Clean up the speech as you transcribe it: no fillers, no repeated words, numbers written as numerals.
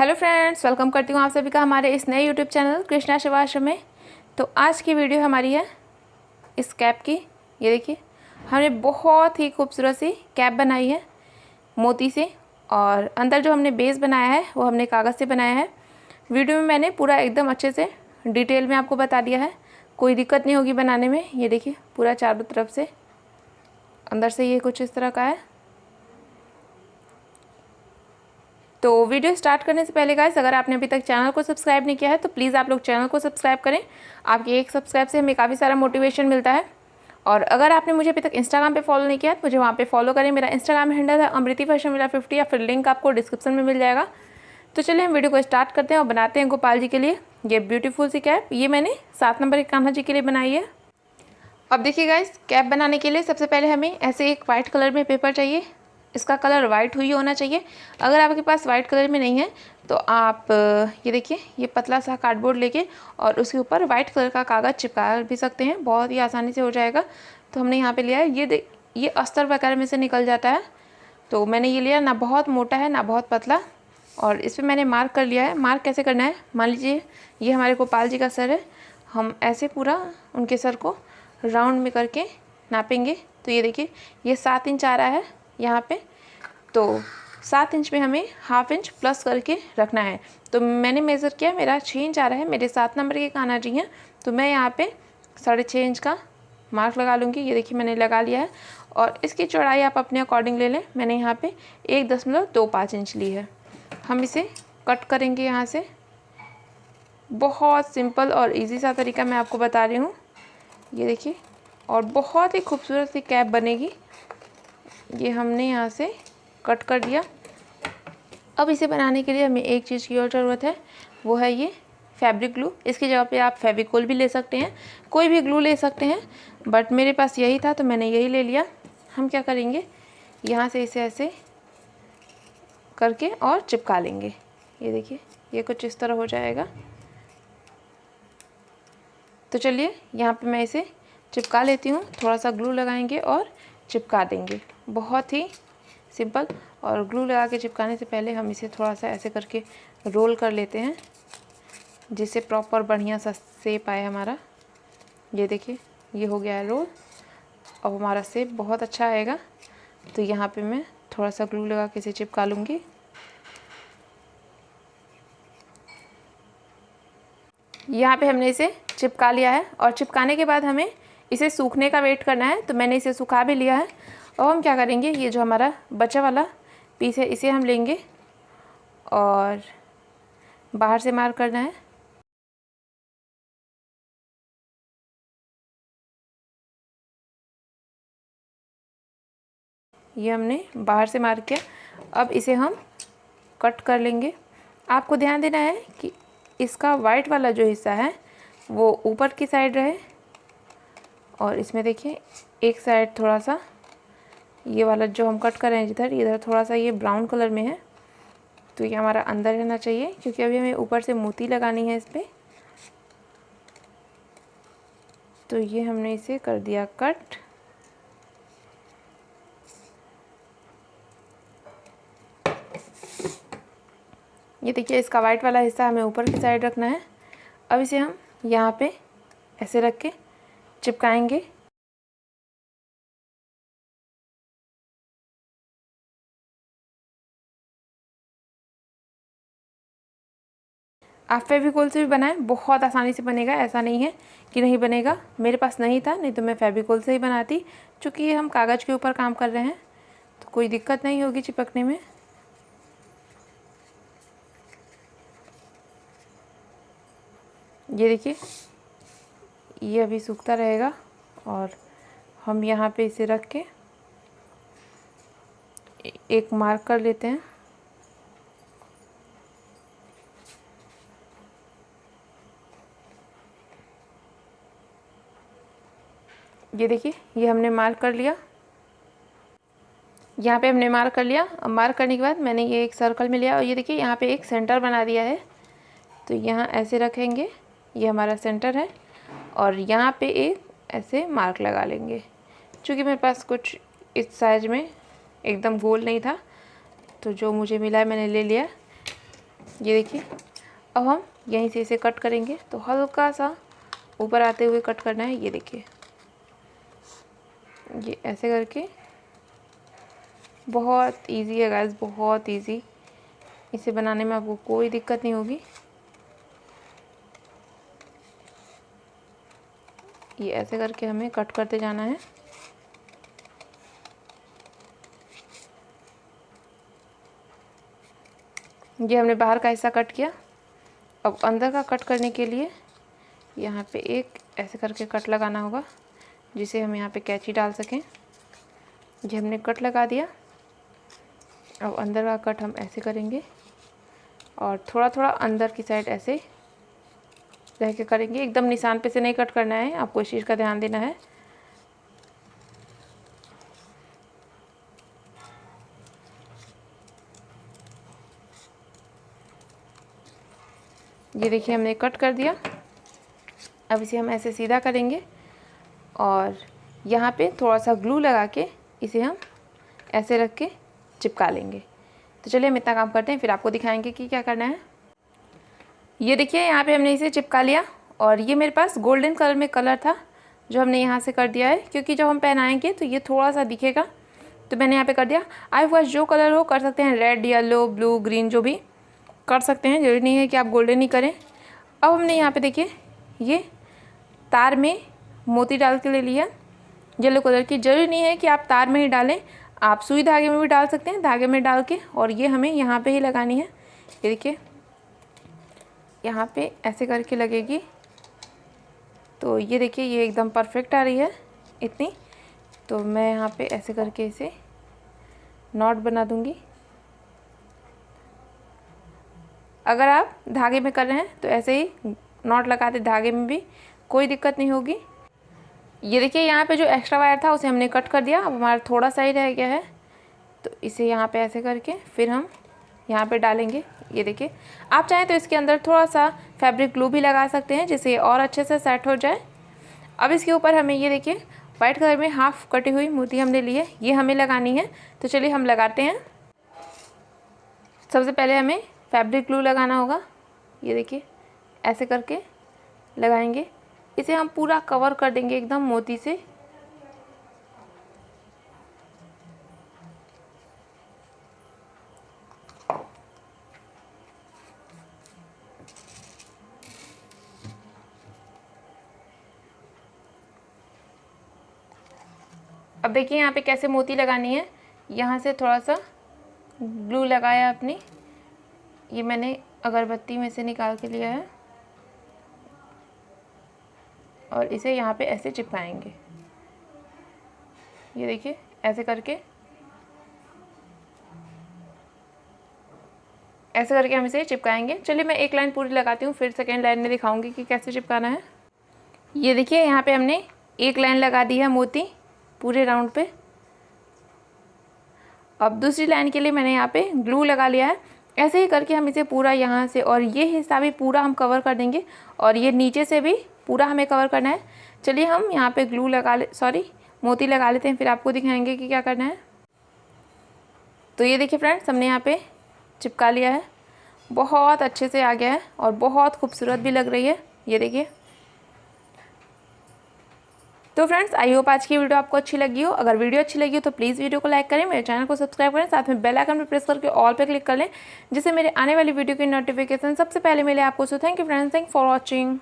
Hello friends, welcome करती हूँ आप सभी का हमारे इस नए यूट्यूब चैनल कृष्णा शिवाश्रम में। तो आज की वीडियो हमारी है इस कैप की। ये देखिए, हमने बहुत ही खूबसूरत सी कैप बनाई है मोती से, और अंदर जो हमने बेस बनाया है वो हमने कागज़ से बनाया है। वीडियो में मैंने पूरा एकदम अच्छे से डिटेल में आपको बता दिया है, कोई दिक्कत नहीं होगी बनाने में। ये देखिए, पूरा चारों तरफ से अंदर से ये कुछ इस तरह का है। तो वीडियो स्टार्ट करने से पहले गाइस, अगर आपने अभी तक चैनल को सब्सक्राइब नहीं किया है तो प्लीज़ आप लोग चैनल को सब्सक्राइब करें। आपके एक सब्सक्राइब से हमें काफ़ी सारा मोटिवेशन मिलता है। और अगर आपने मुझे अभी तक इंस्टाग्राम पे फॉलो नहीं किया है तो मुझे वहाँ पे फॉलो करें। मेरा इंस्टाग्राम हैंडल है अमृति फैशन विला 50, या फिर लिंक आपको डिस्क्रिप्शन में मिल जाएगा। तो चलिए हम वीडियो को स्टार्ट करते हैं और बनाते हैं गोपाल जी के लिए ये ब्यूटीफुल सी कैप। ये मैंने 7 नंबर के कान्हा जी के लिए बनाई है। अब देखिए गाइस, कैप बनाने के लिए सबसे पहले हमें ऐसे एक वाइट कलर में पेपर चाहिए। इसका कलर वाइट हुई होना चाहिए। अगर आपके पास वाइट कलर में नहीं है तो आप ये देखिए, ये पतला सा कार्डबोर्ड लेके और उसके ऊपर वाइट कलर का कागज़ चिपका भी सकते हैं, बहुत ही आसानी से हो जाएगा। तो हमने यहाँ पे लिया है, ये अस्तर वगैरह में से निकल जाता है। तो मैंने ये लिया, ना बहुत मोटा है ना बहुत पतला, और इस पर मैंने मार्क कर लिया है। मार्क कैसे करना है, मान लीजिए ये हमारे गोपाल जी का सर है, हम ऐसे पूरा उनके सर को राउंड में करके नापेंगे। तो ये देखिए, ये 7 इंच आ रहा है यहाँ पे, तो 7 इंच में हमें ½ इंच प्लस करके रखना है। तो मैंने मेज़र किया, मेरा 6 इंच आ रहा है, मेरे 7 नंबर के कान्हा जी हैं, तो मैं यहाँ पे 6.5 इंच का मार्क लगा लूँगी। ये देखिए, मैंने लगा लिया है। और इसकी चौड़ाई आप अपने अकॉर्डिंग ले लें। मैंने यहाँ पे 1.25 इंच ली है। हम इसे कट करेंगे यहाँ से। बहुत सिंपल और ईजी सा तरीका मैं आपको बता रही हूँ। ये देखिए, और बहुत ही खूबसूरत सी कैप बनेगी। ये हमने यहाँ से कट कर दिया। अब इसे बनाने के लिए हमें एक चीज़ की और ज़रूरत है, वो है ये फैब्रिक ग्लू। इसकी जगह पे आप फेविकोल भी ले सकते हैं, कोई भी ग्लू ले सकते हैं, बट मेरे पास यही था तो मैंने यही ले लिया। हम क्या करेंगे, यहाँ से इसे ऐसे करके और चिपका लेंगे। ये देखिए, ये कुछ इस तरह हो जाएगा। तो चलिए, यहाँ पे मैं इसे चिपका लेती हूँ। थोड़ा सा ग्लू लगाएंगे और चिपका देंगे, बहुत ही सिंपल। और ग्लू लगा के चिपकाने से पहले हम इसे थोड़ा सा ऐसे करके रोल कर लेते हैं, जिससे प्रॉपर बढ़िया सा शेप आए हमारा। ये देखिए, ये हो गया है रोल। अब हमारा शेप बहुत अच्छा आएगा। तो यहाँ पे मैं थोड़ा सा ग्लू लगा के इसे चिपका लूँगी। यहाँ पे हमने इसे चिपका लिया है, और चिपकाने के बाद हमें इसे सूखने का वेट करना है। तो मैंने इसे सुखा भी लिया है। और हम क्या करेंगे, ये जो हमारा बचा वाला पीस है इसे हम लेंगे और बाहर से मार्क करना है। ये हमने बाहर से मार्क किया। अब इसे हम कट कर लेंगे। आपको ध्यान देना है कि इसका वाइट वाला जो हिस्सा है वो ऊपर की साइड रहे, और इसमें देखिए एक साइड थोड़ा सा, ये वाला जो हम कट कर रहे हैं इधर थोड़ा सा ये ब्राउन कलर में है, तो ये हमारा अंदर रहना चाहिए, क्योंकि अभी हमें ऊपर से मोती लगानी है इस पर। तो ये हमने इसे कर दिया कट। ये देखिए, इसका वाइट वाला हिस्सा हमें ऊपर की साइड रखना है। अब इसे हम यहाँ पे ऐसे रख के चिपकाएंगे। आप फेविकोल से भी बनाएं, बहुत आसानी से बनेगा, ऐसा नहीं है कि नहीं बनेगा। मेरे पास नहीं था, नहीं तो मैं फेविकोल से ही बनाती। चूँकि ये हम कागज़ के ऊपर काम कर रहे हैं तो कोई दिक्कत नहीं होगी चिपकने में। ये देखिए, ये अभी सूखता रहेगा, और हम यहाँ पे इसे रख के एक मार्क कर लेते हैं। ये देखिए, ये हमने मार्क कर लिया। यहाँ पे हमने मार्क कर लिया। अब मार्क करने के बाद मैंने ये एक सर्कल में लिया, और ये देखिए यहाँ पे एक सेंटर बना दिया है। तो यहाँ ऐसे रखेंगे, ये हमारा सेंटर है, और यहाँ पे एक ऐसे मार्क लगा लेंगे। क्योंकि मेरे पास कुछ इस साइज में एकदम गोल नहीं था, तो जो मुझे मिला मैंने ले लिया। ये देखिए, अब हम यहीं से इसे कट करेंगे, तो हल्का सा ऊपर आते हुए कट करना है। ये देखिए, ये ऐसे करके, बहुत इजी है गाइस, बहुत इजी। इसे बनाने में आपको कोई दिक्कत नहीं होगी। ये ऐसे करके हमें कट करते जाना है। ये हमने बाहर का हिस्सा कट किया। अब अंदर का कट करने के लिए यहाँ पे एक ऐसे करके कट लगाना होगा, जिसे हम यहाँ पे कैंची डाल सकें। ये हमने कट लगा दिया। अब अंदर का कट हम ऐसे करेंगे और थोड़ा थोड़ा अंदर की साइड ऐसे रह के करेंगे। एकदम निशान पे से नहीं कट करना है, आपको इस चीज़ का ध्यान देना है। ये देखिए, हमने कट कर दिया। अब इसे हम ऐसे सीधा करेंगे और यहाँ पे थोड़ा सा ग्लू लगा के इसे हम ऐसे रख के चिपका लेंगे। तो चलिए हम इतना काम करते हैं, फिर आपको दिखाएंगे कि क्या करना है। ये देखिए, यहाँ पे हमने इसे चिपका लिया और ये मेरे पास गोल्डन कलर में कलर था जो हमने यहाँ से कर दिया है, क्योंकि जब हम पहनाएंगे तो ये थोड़ा सा दिखेगा, तो मैंने यहाँ पे कर दिया। आपके पास जो कलर हो कर सकते हैं, रेड, येलो, ब्लू, ग्रीन, जो भी कर सकते हैं, जरूरी नहीं है कि आप गोल्डन ही करें। अब हमने यहाँ पे देखिए ये तार में मोती डाल के ले लिया येलो कलर की। जरूरी नहीं है कि आप तार में ही डालें, आप सुई धागे में भी डाल सकते हैं, धागे में डाल के। और ये हमें यहाँ पे ही लगानी है। ये देखिए, यहाँ पे ऐसे करके लगेगी। तो ये देखिए, ये एकदम परफेक्ट आ रही है इतनी। तो मैं यहाँ पे ऐसे करके इसे नॉट बना दूँगी। अगर आप धागे में कर रहे हैं तो ऐसे ही नॉट लगा दे, धागे में भी कोई दिक्कत नहीं होगी। ये देखिए, यहाँ पे जो एक्स्ट्रा वायर था उसे हमने कट कर दिया। अब हमारा थोड़ा सा ही रह गया है, तो इसे यहाँ पे ऐसे करके फिर हम यहाँ पे डालेंगे। ये देखिए, आप चाहें तो इसके अंदर थोड़ा सा फैब्रिक ग्लू भी लगा सकते हैं, जिससे और अच्छे से सेट हो जाए। अब इसके ऊपर हमें ये देखिए वाइट कलर में हाफ कटी हुई मोती हमने ली है, ये हमें लगानी है। तो चलिए हम लगाते हैं। सबसे पहले हमें फैब्रिक ग्लू लगाना होगा। ये देखिए, ऐसे करके लगाएंगे। इसे हम पूरा कवर कर देंगे एकदम मोती से। अब देखिए यहाँ पे कैसे मोती लगानी है। यहाँ से थोड़ा सा ग्लू लगाया अपनी, ये मैंने अगरबत्ती में से निकाल के लिया है, और इसे यहाँ पे ऐसे चिपकाएंगे। ये देखिए, ऐसे करके हम इसे चिपकाएंगे। चलिए मैं एक लाइन पूरी लगाती हूँ, फिर सेकेंड लाइन में दिखाऊंगी कि कैसे चिपकाना है। ये देखिए, यहाँ पे हमने एक लाइन लगा दी है मोती पूरे राउंड पे। अब दूसरी लाइन के लिए मैंने यहाँ पे ग्लू लगा लिया है। ऐसे ही करके हम इसे पूरा यहाँ से और ये हिस्सा भी पूरा हम कवर कर देंगे, और ये नीचे से भी पूरा हमें कवर करना है। चलिए हम यहाँ पे ग्लू लगा मोती लगा लेते हैं, फिर आपको दिखाएंगे कि क्या करना है। तो ये देखिए फ्रेंड्स, हमने यहाँ पे चिपका लिया है। बहुत अच्छे से आ गया है और बहुत खूबसूरत भी लग रही है। ये देखिए। तो फ्रेंड्स, आई होप आज की वीडियो आपको अच्छी लगी हो। अगर वीडियो अच्छी लगी हो तो प्लीज़ वीडियो को लाइक करें, मेरे चैनल को सब्सक्राइब करें, साथ में बेल आइकन पर प्रेस करके ऑल पे क्लिक कर लें, जिससे मेरे आने वाली वीडियो की नोटिफिकेशन सबसे पहले मिले आपको। So thank you friends, thank for watching.